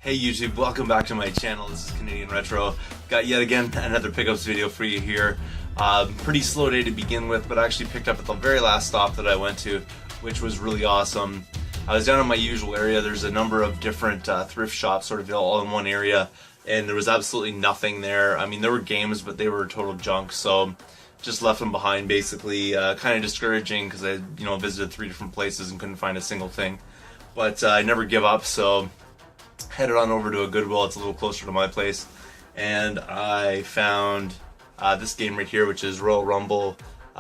Hey YouTube, welcome back to my channel. This is Canadian Retro. Got yet again another pickups video for you here. Pretty slow day to begin with, but I actually picked up at the very last stop that I went to, which was really awesome. I was down in my usual area. There's a number of different thrift shops sort of all in one area, and there was absolutely nothing there. I mean, there were games, but they were total junk, so just left them behind basically. Kind of discouraging because I visited 3 different places and couldn't find a single thing. But I never give up, so headed on over to a Goodwill. It's a little closer to my place, and I found this game right here, which is Royal Rumble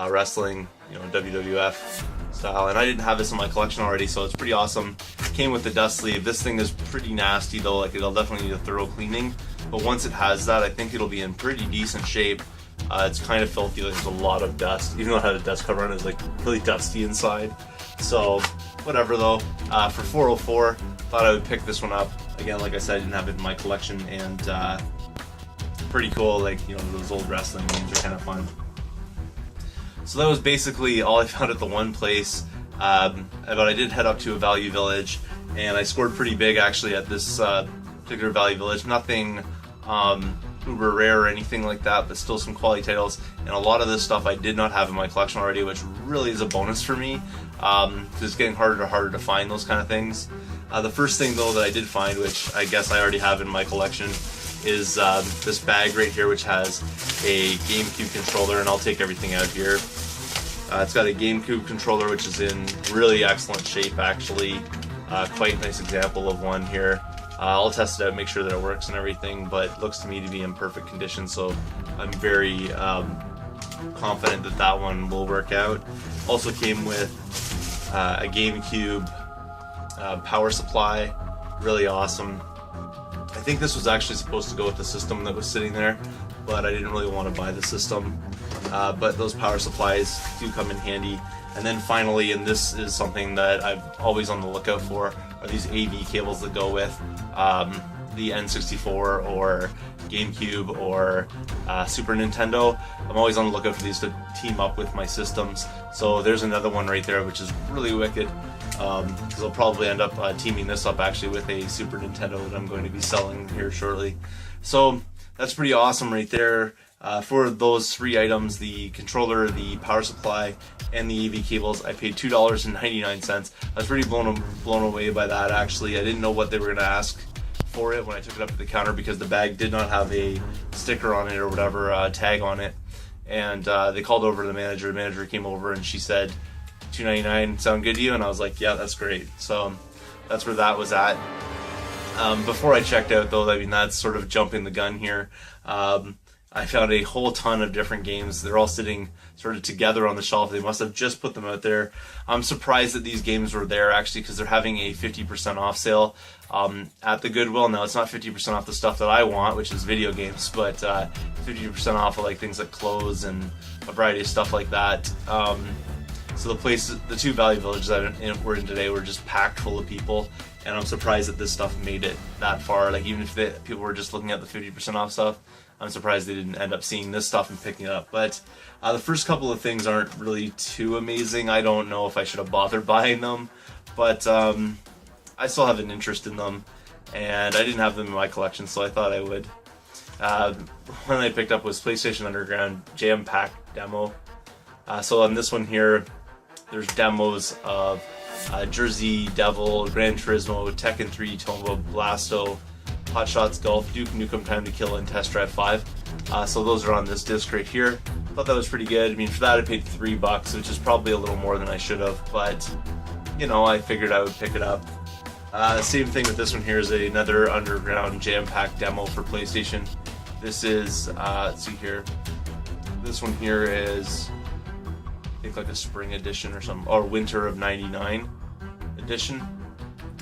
wrestling, WWF style, and I didn't have this in my collection already, so it's pretty awesome. Came with the dust sleeve. This thing is pretty nasty though, like it'll definitely need a thorough cleaning, but once it has that, I think it'll be in pretty decent shape. It's kind of filthy, there's a lot of dust, even though it had a dust cover on it, it's like really dusty inside, so whatever though. For $4.04, thought I would pick this one up. Again, like I said, I didn't have it in my collection, and pretty cool. Like, those old wrestling games are kind of fun. So that was basically all I found at the one place. But I did head up to a Value Village, and I scored pretty big actually at this particular Value Village. Nothing uber rare or anything like that, but still some quality titles, and a lot of this stuff I did not have in my collection already, which really is a bonus for me, because it's getting harder and harder to find those kind of things. The first thing though that I did find, which I guess I already have in my collection, is this bag right here, which has a GameCube controller, and I'll take everything out here. It's got a GameCube controller, which is in really excellent shape actually. Quite a nice example of one here. I'll test it out, make sure that it works and everything, but it looks to me to be in perfect condition, so I'm very confident that that one will work out. Also came with a GameCube power supply, really awesome. I think this was actually supposed to go with the system that was sitting there, but I didn't really want to buy the system. But those power supplies do come in handy. And then finally, and this is something that I'm always on the lookout for, are these AV cables that go with the N64 or GameCube or Super Nintendo. I'm always on the lookout for these to team up with my systems. So there's another one right there, which is really wicked, because I'll probably end up teaming this up actually with a Super Nintendo that I'm going to be selling here shortly. So that's pretty awesome right there. For those 3 items, the controller, the power supply, and the AV cables, I paid $2.99. I was pretty blown away by that actually. I didn't know what they were going to ask for it when I took it up to the counter, because the bag did not have a sticker on it or whatever, tag on it. And they called over to the manager. The manager came over and she said, $2.99 sound good to you? And I was like, yeah, that's great. So that's where that was at. Before I checked out though, I mean, that's sort of jumping the gun here. I found a whole ton of different games. They're all sitting sort of together on the shelf. They must have just put them out there. I'm surprised that these games were there actually, because they're having a 50% off sale at the Goodwill. Now, it's not 50% off the stuff that I want, which is video games, but 50% off of like things like clothes and a variety of stuff like that. So the 2 Value Villages that we're in today were just packed full of people, and I'm surprised that this stuff made it that far. Like, even if people were just looking at the 50% off stuff, I'm surprised they didn't end up seeing this stuff and picking it up. But the first couple of things aren't really too amazing. I don't know if I should have bothered buying them, but I still have an interest in them, and I didn't have them in my collection, so I thought I would. One I picked up was PlayStation Underground Jam Pack Demo. So on this one here, there's demos of Jersey Devil, Gran Turismo, Tekken 3, Tomba Blasto, Hot Shots Golf, Duke Nukem Time to Kill, and Test Drive 5. So those are on this disc right here. Thought that was pretty good. I mean, for that I paid $3, which is probably a little more than I should have, but I figured I would pick it up. Same thing with this one here, is another Underground Jam Pack demo for PlayStation. This is, let's see here. This one here is, I think, like a spring edition or something, or winter of '99 edition.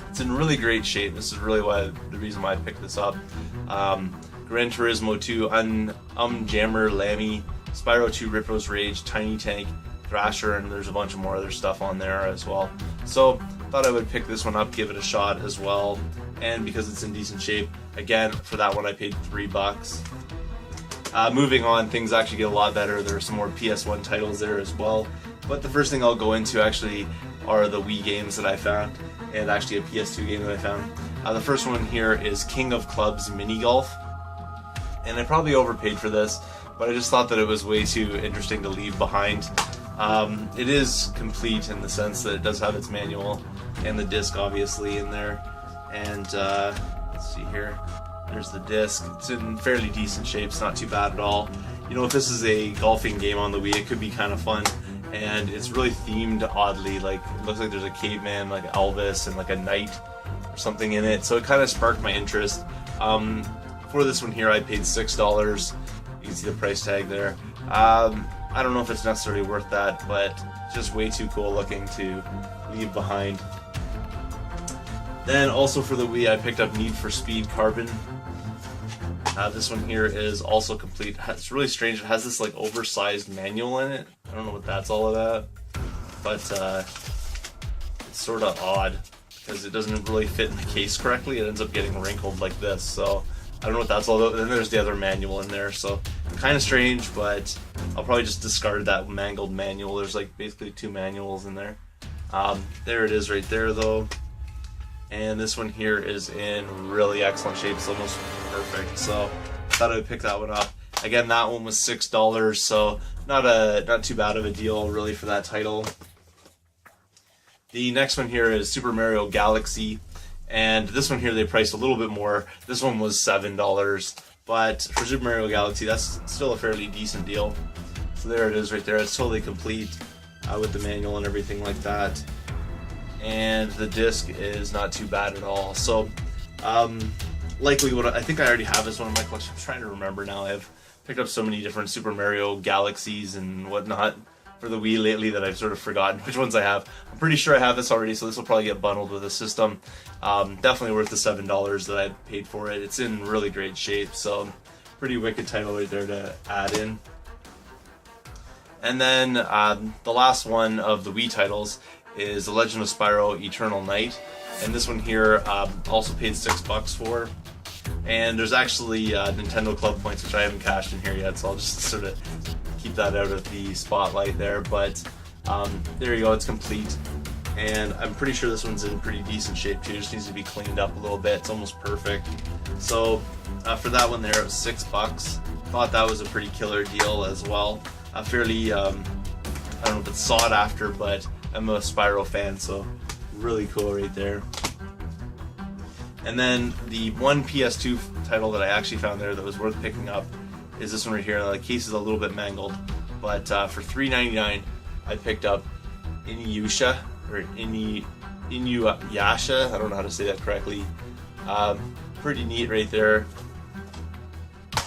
It's in really great shape. This is really the reason why I picked this up. Gran Turismo 2, Jammer, Lammy, Spyro 2, Ripto's Rage, Tiny Tank, Thrasher, and there's a bunch of more other stuff on there as well. So thought I would pick this one up, give it a shot as well, and because it's in decent shape, again, for that one I paid $3. Moving on, things actually get a lot better. There are some more PS1 titles there as well, but the first thing I'll go into actually are the Wii games that I found, and actually a PS2 game that I found. The first one here is King of Clubs Mini Golf, and I probably overpaid for this, but I just thought that it was way too interesting to leave behind. It is complete in the sense that it does have its manual and the disc obviously in there, and let's see here, there's the disc. It's in fairly decent shape, it's not too bad at all. You know, if this is a golfing game on the Wii, it could be kind of fun, and it's really themed oddly. Like, it looks like there's a caveman, like Elvis, and like a knight or something in it, so it kind of sparked my interest. For this one here, I paid $6. You can see the price tag there. I don't know if it's necessarily worth that, but just way too cool looking to leave behind. Then also for the Wii, I picked up Need for Speed Carbon. This one here is also complete. It's really strange. It has this like oversized manual in it. I don't know what that's all about, but it's sort of odd because it doesn't really fit in the case correctly. It ends up getting wrinkled like this, so I don't know what that's all about. Then there's the other manual in there, so kind of strange, but I'll probably just discard that mangled manual. There's like basically 2 manuals in there. There it is right there though. And this one here is in really excellent shape. It's almost perfect, so I thought I'd pick that one up. Again, that one was $6, so not too bad of a deal really for that title. The next one here is Super Mario Galaxy, and this one here they priced a little bit more. This one was $7, but for Super Mario Galaxy, that's still a fairly decent deal. So there it is right there. It's totally complete with the manual and everything like that. And the disc is not too bad at all. So likely what I think I already have this one in my collection. I'm trying to remember now. I've picked up so many different Super Mario Galaxies and whatnot for the Wii lately that I've sort of forgotten which ones I have. I'm pretty sure I have this already, so this will probably get bundled with the system. Definitely worth the $7 that I paid for it. It's in really great shape, so pretty wicked title right there to add in. And then the last one of the Wii titles is The Legend of Spyro Eternal Night, and this one here also paid $6 for. And there's actually Nintendo Club points, which I haven't cashed in here yet, so I'll just sort of keep that out of the spotlight there. But there you go, it's complete, and I'm pretty sure this one's in pretty decent shape too. It just needs to be cleaned up a little bit. It's almost perfect. So for that one there, it was $6. Thought that was a pretty killer deal as well. Fairly, I don't know if it's sought after, but I'm a Spyro fan, so really cool right there. And then the one PS2 title that I actually found there that was worth picking up is this one right here. The case is a little bit mangled, but for $3.99 I picked up Inuyasha, or Inuyasha. I don't know how to say that correctly. Pretty neat right there.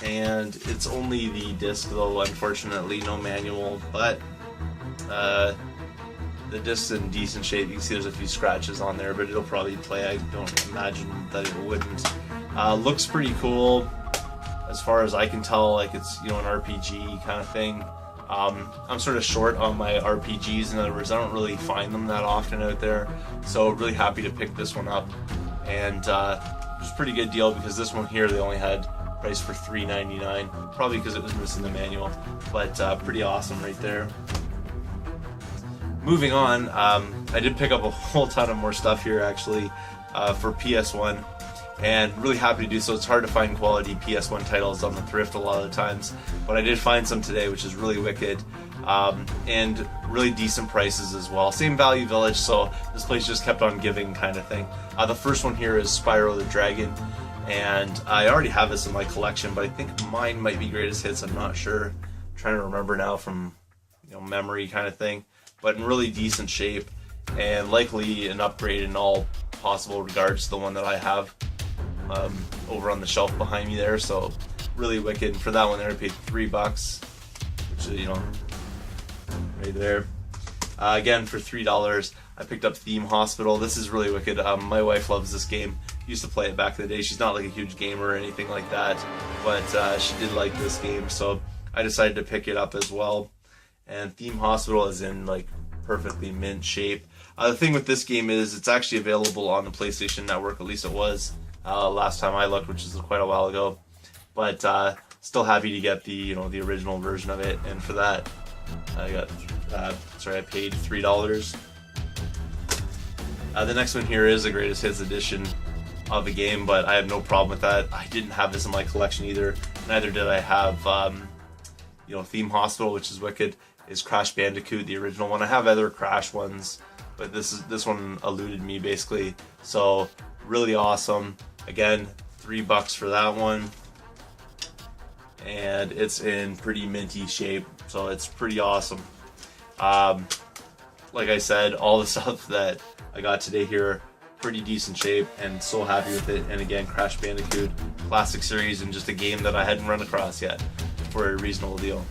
And it's only the disc though, unfortunately, no manual, but the disc's in decent shape. You can see there's a few scratches on there, but it'll probably play. I don't imagine that it wouldn't. Looks pretty cool as far as I can tell, like it's, you know, an RPG kind of thing. I'm sort of short on my RPGs. In other words, I don't really find them that often out there, so really happy to pick this one up. And it's a pretty good deal because this one here they only had priced for $3.99, probably because it was missing the manual, but pretty awesome right there. Moving on, I did pick up a whole ton of more stuff here actually for PS1, and really happy to do so. It's hard to find quality PS1 titles on the thrift a lot of the times, but I did find some today, which is really wicked, and really decent prices as well. Same Value Village, so this place just kept on giving kind of thing. The first one here is Spyro the Dragon, and I already have this in my collection, but I think mine might be Greatest Hits. I'm not sure. I'm trying to remember now from, you know, memory kind of thing, but in really decent shape and likely an upgrade in all possible regards to the one that I have over on the shelf behind me there. So really wicked. For that one there I paid $3, which is, you know, right there. Again, for $3 I picked up Theme Hospital. This is really wicked. My wife loves this game. Used to play it back in the day. She's not like a huge gamer or anything like that, but she did like this game, so I decided to pick it up as well. And Theme Hospital is in like perfectly mint shape. The thing with this game is it's actually available on the PlayStation Network, at least it was last time I looked, which is quite a while ago. But still happy to get the, you know, the original version of it, and for that I got I paid $3. The next one here is a Greatest Hits edition, of a game, but I have no problem with that. I didn't have this in my collection either. Neither did I have, Theme Hospital, which is wicked. Is Crash Bandicoot, the original one. I have other Crash ones, but this one eluded me basically. So really awesome. Again, $3 for that one, and it's in pretty minty shape, so it's pretty awesome. Like I said, all the stuff that I got today here, pretty decent shape, and so happy with it. And again, Crash Bandicoot classic series, and just a game that I hadn't run across yet for a reasonable deal.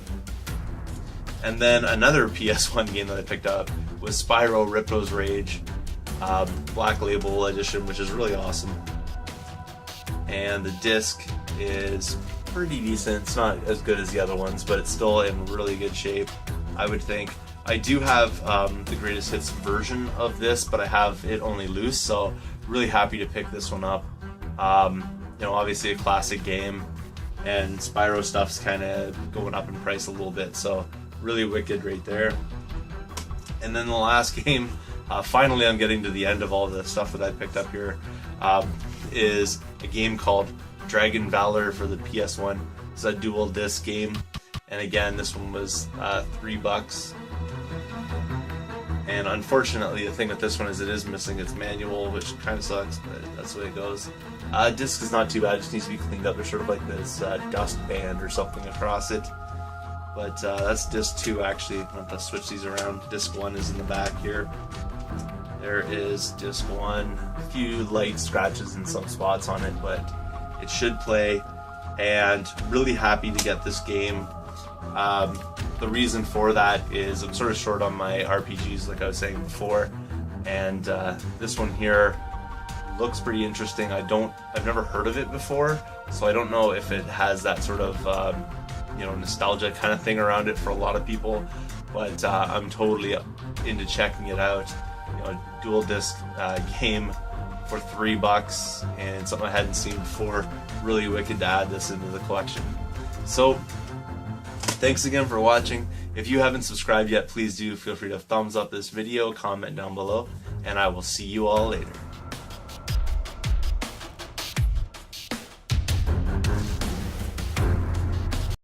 And then another PS1 game that I picked up was Spyro Ripto's Rage, Black Label edition, which is really awesome. And the disc is pretty decent. It's not as good as the other ones, but it's still in really good shape, I would think. I do have the Greatest Hits version of this, but I have it only loose, so really happy to pick this one up. Obviously a classic game, and Spyro stuff's kind of going up in price a little bit, so really wicked right there. And then the last game, finally I'm getting to the end of all the stuff that I picked up here, is a game called Dragon Valor for the PS1. It's a dual disc game, and again, this one was $3. And unfortunately, the thing with this one is it is missing its manual, which kind of sucks, but that's the way it goes. Disc is not too bad, it just needs to be cleaned up. There's sort of like this dust band or something across it. But that's disc 2 actually. I'm going to switch these around. Disc 1 is in the back here. There is disc 1. A few light scratches in some spots on it, but it should play. And really happy to get this game. The reason for that is I'm sort of short on my RPGs, like I was saying before, and this one here looks pretty interesting. I've never heard of it before, so I don't know if it has that sort of nostalgia kind of thing around it for a lot of people, but I'm totally into checking it out. Dual disc game for $3 and something I hadn't seen before. Really wicked to add this into the collection. So thanks again for watching. If you haven't subscribed yet, please do feel free to thumbs up this video, comment down below, and I will see you all later.